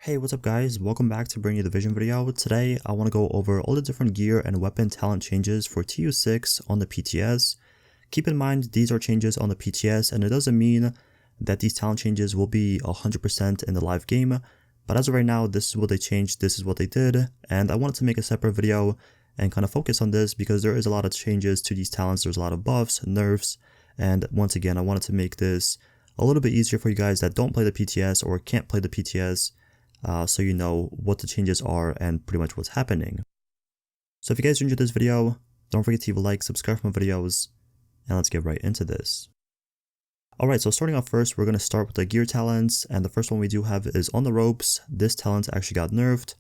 Hey, what's up guys? Welcome back to bring you the vision video. Today I want to go over all the different gear and weapon talent changes for TU6 on the PTS. Keep in mind these are changes on the PTS and it doesn't mean that these talent changes will be 100% in the live game, but as of right now this is what they changed, this is what they did, and I wanted to make a separate video and kind of focus on this because there is a lot of changes to these talents. There's a lot of buffs, nerfs, and once again I wanted to make this a little bit easier for you guys that don't play the PTS or can't play the PTS. So you know what the changes are and pretty much what's happening. So if you guys enjoyed this video, don't forget to leave a like, subscribe for my videos, and let's get right into this. Alright, so starting off first, we're going to start with the gear talents, and the first one we do have is on the ropes. This talent actually got nerfed.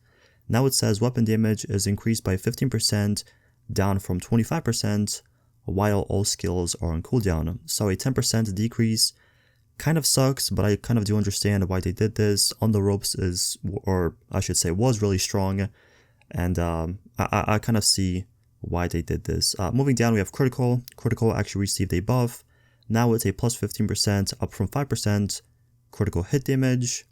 Now it says weapon damage is increased by 15%, down from 25%, while all skills are on cooldown. So a 10% decrease. Kind of sucks, but I kind of do understand why they did this. On the ropes is, or I should say was really strong, and I kind of see why they did this. Moving down we have critical. Critical actually received a buff. Now it's a plus 15% up from 5% critical hit damage.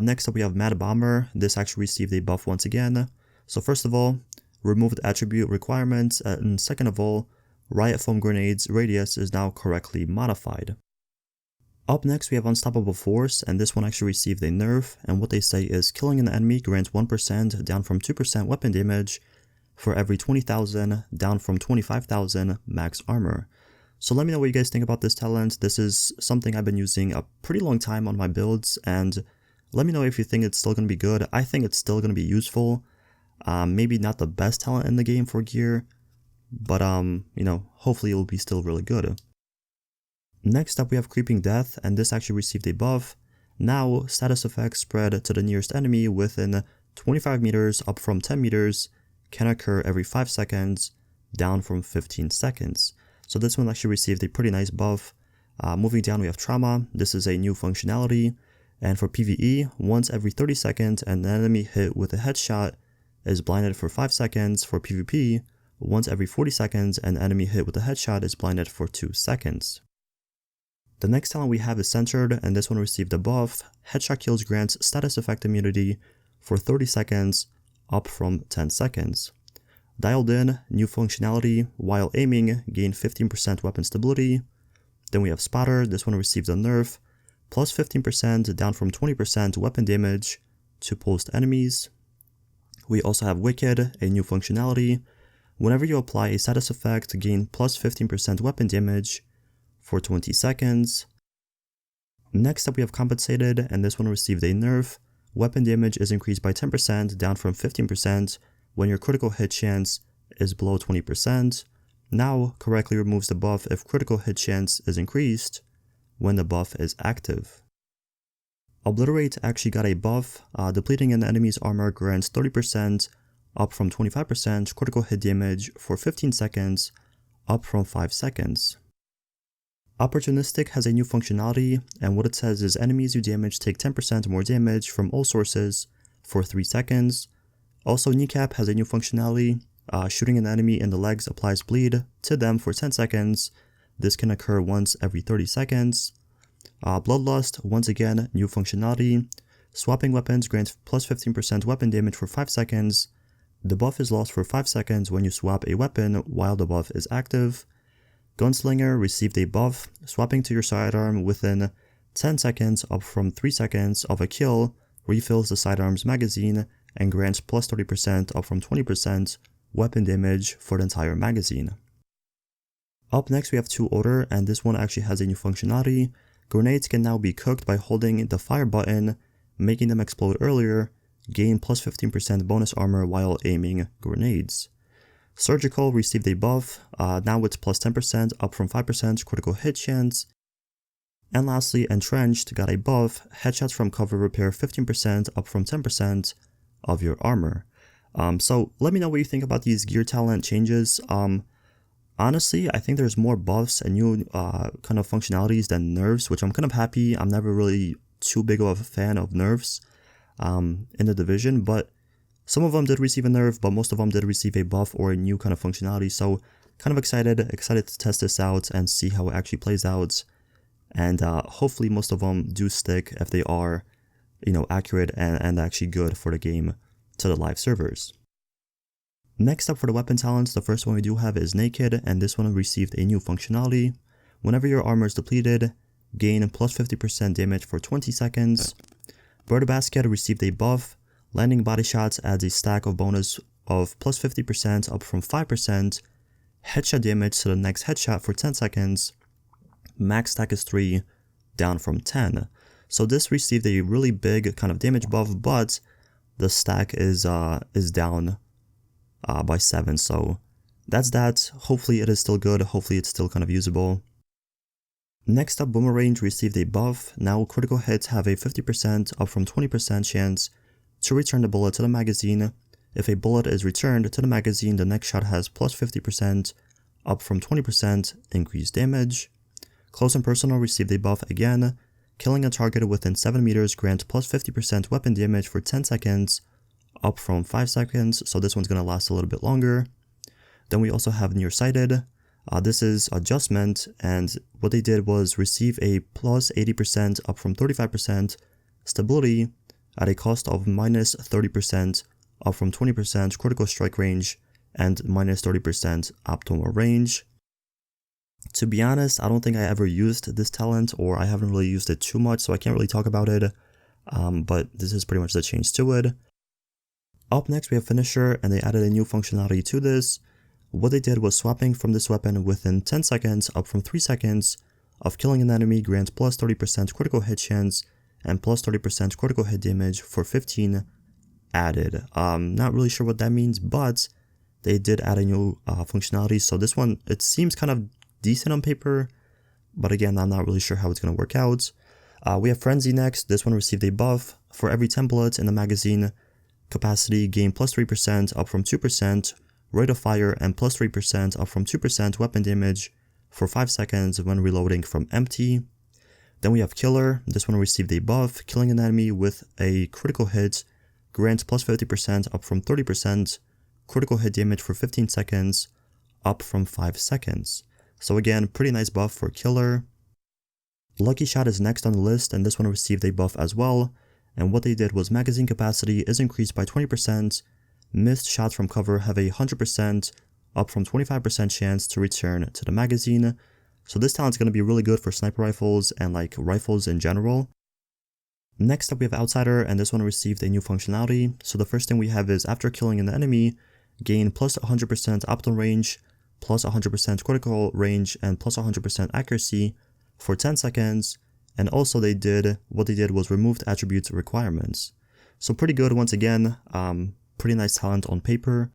Next up we have Mad Bomber. This actually received a buff once again. So first of all, removed attribute requirements, and second of all, Riot Foam Grenades radius is now correctly modified. Up next we have Unstoppable Force, and this one actually received a nerf, and what they say is killing an enemy grants 1% down from 2% weapon damage for every 20,000 down from 25,000 max armor. So let me know what you guys think about this talent. This is something I've been using a pretty long time on my builds, and let me know if you think it's still going to be good. I think it's still going to be useful. Maybe not the best talent in the game for gear, but you know, hopefully it will be still really good. Next up we have Creeping Death, and this actually received a buff. Now status effects spread to the nearest enemy within 25 meters up from 10 meters can occur every 5 seconds, down from 15 seconds. So this one actually received a pretty nice buff. Moving down we have Trauma. This is a new functionality, and for PvE, once every 30 seconds an enemy hit with a headshot is blinded for 5 seconds. For PvP, once every 40 seconds an enemy hit with a headshot is blinded for 2 seconds. The next talent we have is Censored, and this one received a buff. Headshot kills grants status effect immunity for 30 seconds, up from 10 seconds. Dialed In, new functionality, while aiming, gain 15% weapon stability. Then we have Spotter, this one received a nerf, plus 15% down from 20% weapon damage to post enemies. We also have Wicked, a new functionality. Whenever you apply a status effect, gain plus 15% weapon damage for 20 seconds. Next up we have Compensated, and this one received a nerf. Weapon damage is increased by 10% down from 15% when your critical hit chance is below 20%. Now correctly removes the buff if critical hit chance is increased when the buff is active. Obliterate actually got a buff. Depleting an enemy's armor grants 30% up from 25% critical hit damage for 15 seconds, up from 5 seconds. Opportunistic has a new functionality, and what it says is enemies you damage take 10% more damage from all sources for 3 seconds. Also, Kneecap has a new functionality. Shooting an enemy in the legs applies bleed to them for 10 seconds. This can occur once every 30 seconds. Bloodlust, once again, new functionality. Swapping weapons grants plus 15% weapon damage for 5 seconds. The buff is lost for 5 seconds when you swap a weapon while the buff is active. Gunslinger received a buff. Swapping to your sidearm within 10 seconds up from 3 seconds of a kill refills the sidearm's magazine and grants plus 30% up from 20% weapon damage for the entire magazine. Up next we have Two Order, and this one actually has a new functionality. Grenades can now be cooked by holding the fire button, making them explode earlier, gain plus 15% bonus armor while aiming grenades. Surgical received a buff, now it's plus 10% up from 5% critical hit chance. And lastly, Entrenched got a buff, headshots from cover repair 15% up from 10% of your armor. So let me know what you think about these gear talent changes. Honestly, I think there's more buffs and new kind of functionalities than nerfs, which I'm kind of happy. I'm never really too big of a fan of nerfs in the division, but some of them did receive a nerf, but most of them did receive a buff or a new kind of functionality. So kind of excited to test this out and see how it actually plays out. And hopefully most of them do stick if they are accurate and actually good for the game to the live servers. Next up for the weapon talents, the first one we do have is Naked, and this one received a new functionality. Whenever your armor is depleted, gain plus 50% damage for 20 seconds. Bird Basket received a buff. Landing body shots adds a stack of bonus of plus 50% up from 5%. Headshot damage to the next headshot for 10 seconds. Max stack is 3, down from 10. So this received a really big kind of damage buff, but the stack is down by 7. So that's that. Hopefully it is still good. Hopefully it's still kind of usable. Next up, Boomerang received a buff. Now critical hits have a 50% up from 20% chance to return the bullet to the magazine. If a bullet is returned to the magazine, the next shot has plus 50% up from 20% increased damage. Close and Personal received a buff again. Killing a target within 7 meters grants plus 50% weapon damage for 10 seconds up from 5 seconds, so this one's going to last a little bit longer. Then we also have Nearsighted. This is adjustment, and what they did was receive a plus 80% up from 35% stability at a cost of minus 30% up from 20% critical strike range and minus 30% optimal range. To be honest, I don't think I ever used this talent, or I haven't really used it too much, so I can't really talk about it, but this is pretty much the change to it. Up next we have Finisher, and they added a new functionality to this. What they did was swapping from this weapon within 10 seconds up from 3 seconds of killing an enemy grants plus 30% critical hit chance and plus 30% critical hit damage for 15 added. Not really sure what that means, but they did add a new functionality. So this one, it seems kind of decent on paper, but again, I'm not really sure how it's going to work out. We have Frenzy next. This one received a buff. For every 10 bullets in the magazine capacity, gain plus 3% up from 2%. Rate of fire and plus 3% up from 2% weapon damage for 5 seconds when reloading from empty. Then we have Killer. This one received a buff. Killing an enemy with a critical hit grants plus 50% up from 30%. Critical hit damage for 15 seconds up from 5 seconds. So again, pretty nice buff for Killer. Lucky Shot is next on the list, and this one received a buff as well. And what they did was magazine capacity is increased by 20%. Missed shots from cover have a 100% up from 25% chance to return to the magazine. So this talent's going to be really good for sniper rifles and like rifles in general. Next up we have Outsider, and this one received a new functionality. So the first thing we have is after killing an enemy, gain plus 100% optimal range, plus 100% critical range, and plus 100% accuracy for 10 seconds. And also what they did was removed attribute requirements. So pretty good once again. Pretty nice talent on paper.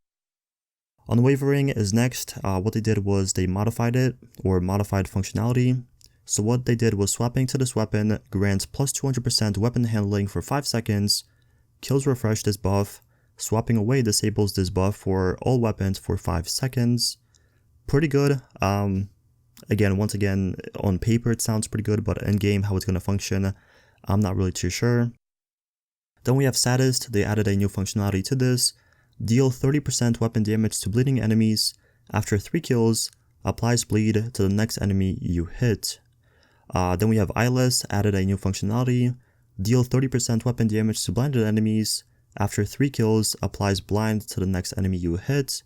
Unwavering is next. What they did was they modified it, or modified functionality. So what they did was swapping to this weapon grants plus 200% weapon handling for 5 seconds, kills refresh this buff, swapping away disables this buff for all weapons for 5 seconds. Pretty good. Again, once again, on paper it sounds pretty good, but in game how it's going to function, I'm not really too sure. Then we have Sadist. They added a new functionality to this. Deal 30% weapon damage to bleeding enemies. After 3 kills, applies bleed to the next enemy you hit. Then we have Eyeless, added a new functionality. Deal 30% weapon damage to blinded enemies. After 3 kills, applies blind to the next enemy you hit.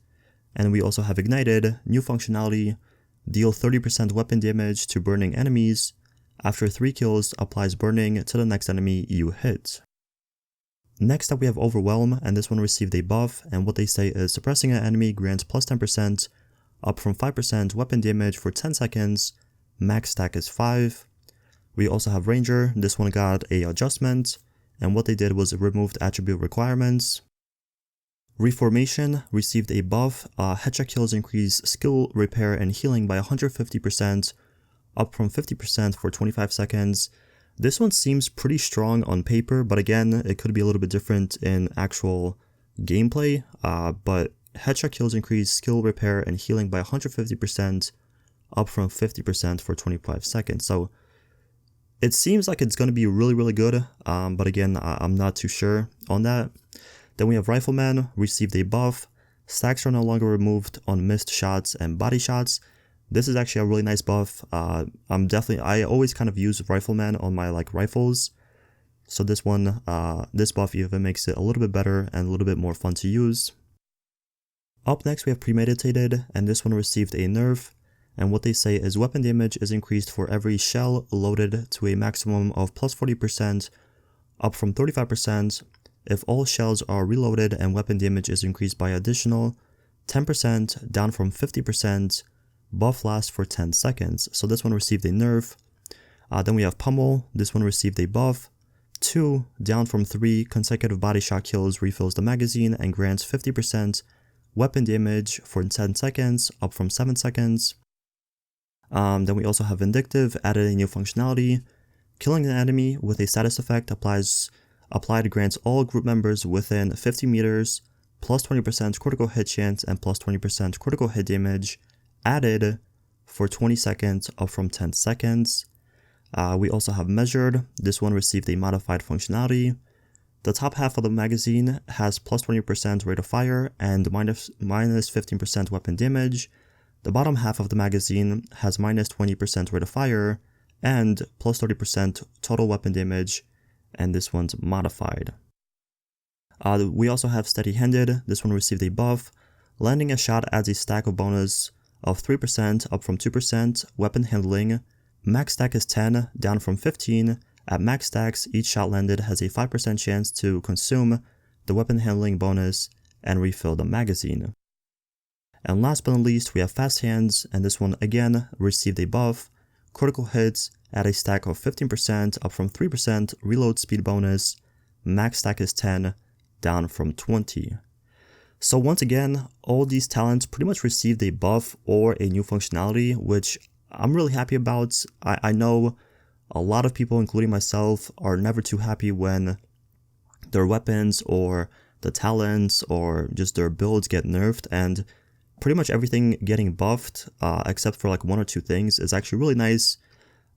And we also have Ignited, new functionality. Deal 30% weapon damage to burning enemies. After 3 kills, applies burning to the next enemy you hit. Next up we have Overwhelm, and this one received a buff, and what they say is suppressing an enemy grants plus 10% up from 5% weapon damage for 10 seconds, max stack is 5. We also have Ranger. This one got a adjustment, and what they did was it removed attribute requirements. Reformation received a buff. Headshot kills increase skill, repair, and healing by 150%, up from 50% for 25 seconds. This one seems pretty strong on paper, but again, it could be a little bit different in actual gameplay. But headshot kills increase skill, repair, and healing by 150%, up from 50% for 25 seconds. So it seems like it's going to be really, really good, but again, I'm not too sure on that. Then we have Rifleman, received a buff. Stacks are no longer removed on missed shots and body shots. This is actually a really nice buff. I always kind of use Rifleman on my rifles. So this one, this buff even makes it a little bit better and a little bit more fun to use. Up next we have Premeditated, and this one received a nerf, and what they say is weapon damage is increased for every shell loaded to a maximum of plus 40%, up from 35%, if all shells are reloaded, and weapon damage is increased by additional 10%, down from 50%, buff lasts for 10 seconds. So this one received a nerf. Then we have Pummel, this one received a buff. 2, down from 3, consecutive body shot kills refills the magazine and grants 50% weapon damage for 10 seconds, up from 7 seconds. Then we also have Vindictive, added a new functionality. Killing an enemy with a status effect applied grants all group members within 50 meters plus 20% critical hit chance and plus 20% critical hit damage, added for 20 seconds, up from 10 seconds. We also have Measured. This one received a modified functionality. The top half of the magazine has plus 20% rate of fire and minus 15% weapon damage. The bottom half of the magazine has minus 20% rate of fire and plus 30% total weapon damage, and this one's modified. We also have Steady-Handed. This one received a buff. Landing a shot adds a stack of bonus of 3%, up from 2%. Weapon handling. Max stack is 10, down from 15. At max stacks, each shot landed has a 5% chance to consume the weapon handling bonus and refill the magazine. And last but not least, we have Fast Hands, and this one again received a buff. Critical hits add a stack of 15%, up from 3%, reload speed bonus. Max stack is 10, down from 20. So once again, all these talents pretty much received a buff or a new functionality, which I'm really happy about. I know a lot of people, including myself, are never too happy when their weapons or the talents or just their builds get nerfed, and pretty much everything getting buffed, except for like 1 or 2 things, is actually really nice.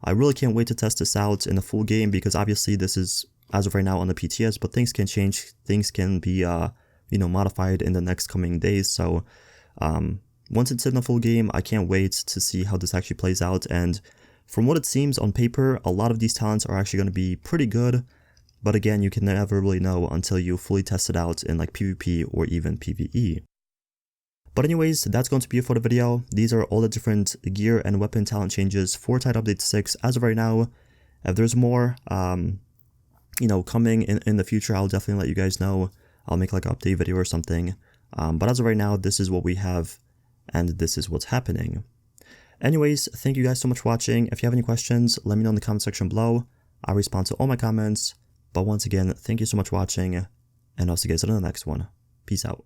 I really can't wait to test this out in a full game, because obviously this is as of right now on the PTS, but things can change, things can be modified in the next coming days. So once it's in a full game, I can't wait to see how this actually plays out. And from what it seems on paper, a lot of these talents are actually going to be pretty good, but again, you can never really know until you fully test it out in like PvP or even PvE. But anyways, that's going to be it for the video. These are all the different gear and weapon talent changes for Tight Update 6 as of right now. If there's more, coming in the future, I'll definitely let you guys know. I'll make like an update video or something. But as of right now, this is what we have, and this is what's happening. Anyways, thank you guys so much for watching. If you have any questions, let me know in the comment section below. I'll respond to all my comments. But once again, thank you so much for watching, and I'll see you guys in the next one. Peace out.